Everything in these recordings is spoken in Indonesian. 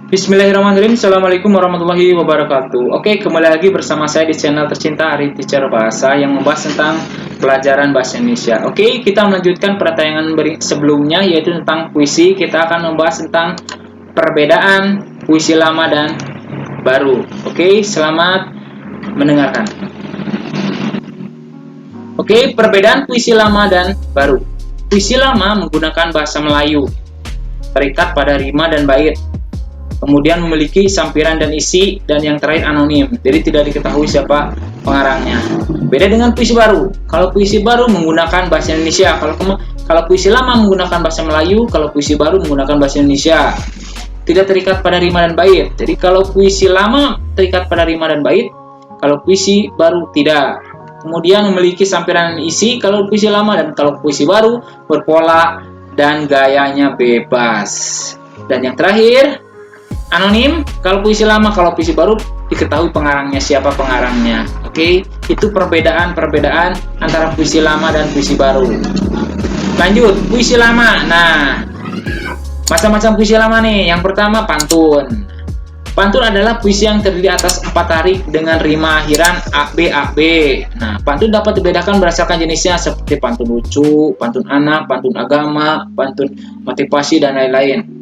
Bismillahirrahmanirrahim. Assalamualaikum warahmatullahi wabarakatuh. Oke, kembali lagi bersama saya di channel tercinta Ari Teacher Bahasa yang membahas tentang pelajaran bahasa Indonesia. Oke, kita melanjutkan pada tayangan sebelumnya, yaitu tentang puisi. Kita akan membahas tentang perbedaan puisi lama dan baru. Oke, selamat mendengarkan. Oke, perbedaan puisi lama dan baru. Puisi lama menggunakan bahasa Melayu, terikat pada rima dan bait. Kemudian memiliki sampiran dan isi, dan yang terakhir anonim, jadi tidak diketahui siapa pengarangnya. Beda dengan puisi baru. Kalau puisi baru menggunakan bahasa Indonesia, kalau puisi lama menggunakan bahasa Melayu, kalau puisi baru menggunakan bahasa Indonesia. Tidak terikat pada rima dan bait. Jadi kalau puisi lama terikat pada rima dan bait, kalau puisi baru tidak. Kemudian memiliki sampiran dan isi kalau puisi lama, dan kalau puisi baru berpola dan gayanya bebas. Dan yang terakhir, anonim. Kalau puisi lama, kalau puisi baru diketahui pengarangnya, siapa pengarangnya. Oke, itu perbedaan antara puisi lama dan puisi baru. Lanjut, puisi lama. Nah, macam-macam puisi lama nih. Yang pertama, pantun. Pantun adalah puisi yang terdiri atas 4 tarik dengan rima akhiran AB. Nah, pantun dapat dibedakan berdasarkan jenisnya seperti pantun lucu, pantun anak, pantun agama, pantun motivasi, dan lain-lain.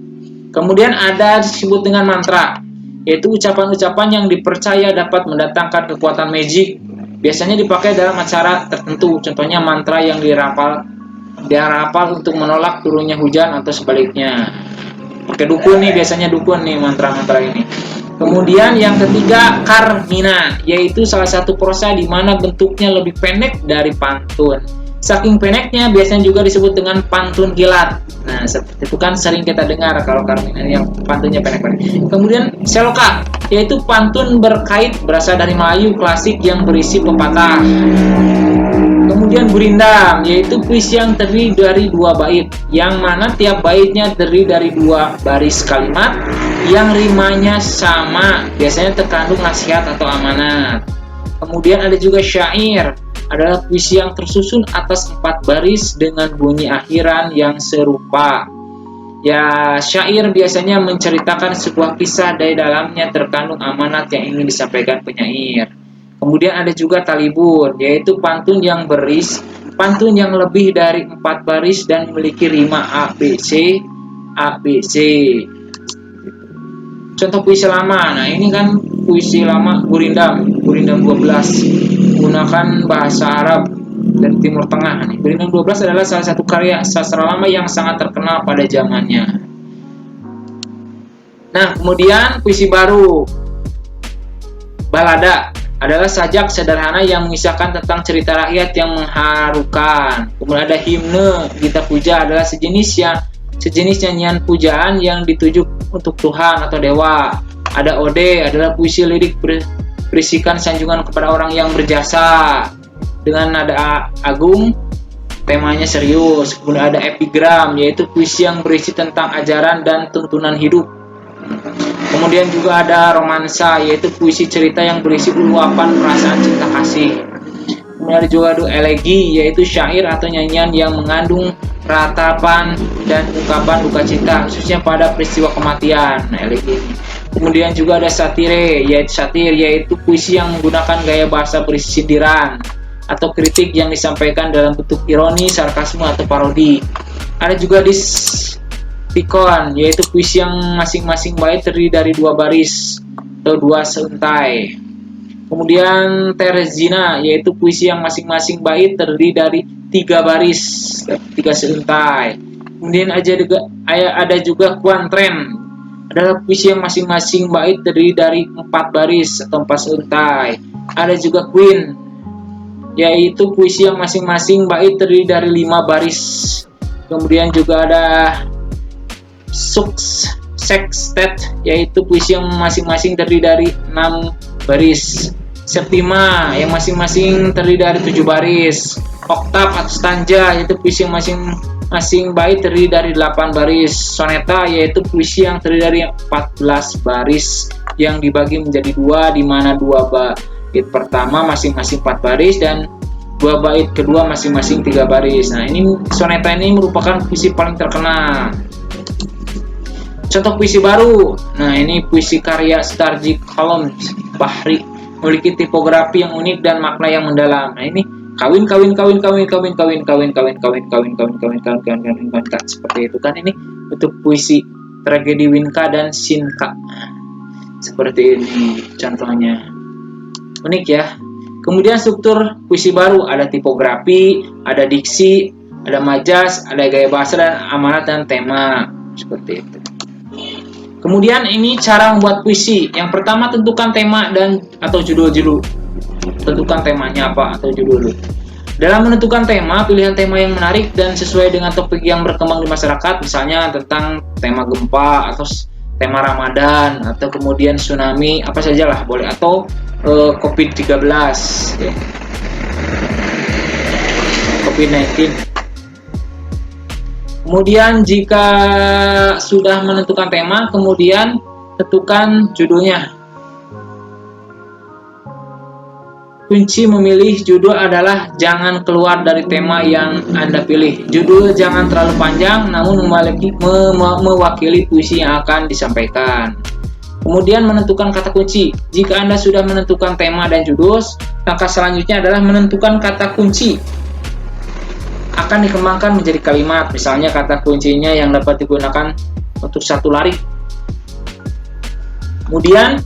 Kemudian ada disebut dengan mantra, yaitu ucapan-ucapan yang dipercaya dapat mendatangkan kekuatan magic. Biasanya dipakai dalam acara tertentu, contohnya mantra yang dirapal untuk menolak turunnya hujan atau sebaliknya. Pakai dukun nih, biasanya dukun nih mantra-mantra ini. Kemudian yang ketiga, karmina, yaitu salah satu prosa di mana bentuknya lebih pendek dari pantun. Saking pendeknya biasanya juga disebut dengan pantun kilat. Nah, seperti itu kan sering kita dengar kalau karmina yang pantunnya pendek-pendek. Kemudian seloka, yaitu pantun berkait berasal dari Melayu klasik yang berisi pepatah. Kemudian gurindam, yaitu puisi yang terdiri dari 2 bait, yang mana tiap baitnya terdiri dari 2 baris kalimat yang rimanya sama, biasanya terkandung nasihat atau amanat. Kemudian ada juga syair, adalah puisi yang tersusun atas 4 baris dengan bunyi akhiran yang serupa. Ya, syair biasanya menceritakan sebuah kisah, dari dalamnya terkandung amanat yang ingin disampaikan penyair. Kemudian ada juga talibur, yaitu pantun yang lebih dari 4 baris dan memiliki rima ABC. Contoh puisi lama. Nah, ini kan puisi lama Gurindam 12 menggunakan bahasa Arab dan Timur Tengah. Gurindam 12 adalah salah satu karya sastra lama yang sangat terkenal pada zamannya. Nah, kemudian puisi baru. Balada adalah sajak sederhana yang mengisahkan tentang cerita rakyat yang mengharukan. Kemudian ada himne, gita puja adalah sejenis nyanyian pujaan yang dituju untuk Tuhan atau dewa. Ada ode, adalah puisi lirik berisikan sanjungan kepada orang yang berjasa dengan nada agung, temanya serius. Kemudian ada epigram, yaitu puisi yang berisi tentang ajaran dan tuntunan hidup. Kemudian juga ada romansa, yaitu puisi cerita yang berisi uluapan perasaan cinta kasih. Kemudian ada juga elegi, yaitu syair atau nyanyian yang mengandung ratapan dan ungkapan duka cita, khususnya pada peristiwa kematian. Elegi. Kemudian juga ada satire, yaitu puisi yang menggunakan gaya bahasa berisi sindiran atau kritik yang disampaikan dalam bentuk ironi, sarkasme, atau parodi. Ada juga distikon, yaitu puisi yang masing-masing bait terdiri dari 2 baris atau 2 seuntai. Kemudian terzina, yaitu puisi yang masing-masing bait terdiri dari 3 baris, 3 seuntai. Kemudian ada juga kuantren, adalah puisi yang masing-masing bait terdiri dari 4 baris atau 4 seuntai. Ada juga queen, yaitu puisi yang masing-masing bait terdiri dari 5 baris. Kemudian juga ada sextet, yaitu puisi yang masing-masing terdiri dari 6 baris. Septima, yang masing-masing terdiri dari 7 baris. Oktav atau stanza, yaitu puisi yang masing bait terdiri dari 8 baris. Soneta, yaitu puisi yang terdiri dari 14 baris yang dibagi menjadi 2, di mana 2 bait pertama masing-masing 4 baris dan 2 bait kedua masing-masing 3 baris. Nah, ini soneta ini merupakan puisi paling terkenal. Contoh puisi baru. Nah, ini puisi karya Starji Column Bahri, memiliki tipografi yang unik dan makna yang mendalam. Nah, ini kawin seperti itu kan. Ini untuk puisi tragedi Winka dan Shinka. Seperti ini contohnya. Unik ya. Kemudian struktur puisi baru, ada tipografi, ada diksi, ada majas, ada gaya bahasa dan amanat dan tema. Seperti itu. Kemudian ini cara membuat puisi. Yang pertama, tentukan tema dan atau judul dulu. Tentukan temanya apa atau judul dulu. Dalam menentukan tema, pilihan tema yang menarik dan sesuai dengan topik yang berkembang di masyarakat, misalnya tentang tema gempa atau tema Ramadan atau kemudian tsunami, apa sajalah boleh, atau COVID-13 ya. COVID-19. Kemudian jika sudah menentukan tema, kemudian tentukan judulnya. Kunci memilih judul adalah jangan keluar dari tema yang Anda pilih. Judul jangan terlalu panjang, namun mewakili puisi yang akan disampaikan. Kemudian menentukan kata kunci. Jika Anda sudah menentukan tema dan judul, langkah selanjutnya adalah menentukan kata kunci. Akan dikembangkan menjadi kalimat, misalnya kata kuncinya yang dapat digunakan untuk satu larik. Kemudian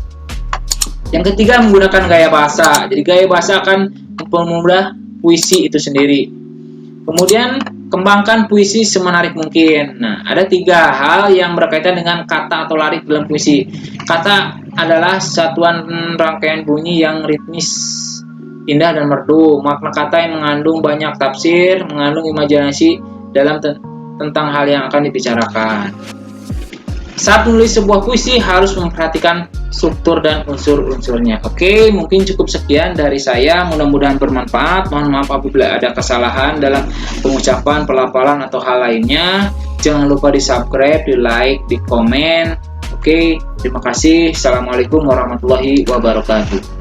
yang ketiga, menggunakan gaya bahasa. Jadi gaya bahasa akan mempermudah puisi itu sendiri. Kemudian kembangkan puisi semenarik mungkin. Nah, ada 3 hal yang berkaitan dengan kata atau larik dalam puisi. Kata adalah satuan rangkaian bunyi yang ritmis, indah dan merdu. Makna kata yang mengandung banyak tafsir, mengandung imajinasi dalam tentang hal yang akan dibicarakan. Saat menulis sebuah puisi harus memperhatikan struktur dan unsur-unsurnya. Oke, mungkin cukup sekian dari saya. Mudah-mudahan bermanfaat. Mohon maaf apabila ada kesalahan dalam pengucapan, pelafalan, atau hal lainnya. Jangan lupa di-subscribe, di-like, di-komen. Oke, terima kasih. Assalamualaikum warahmatullahi wabarakatuh.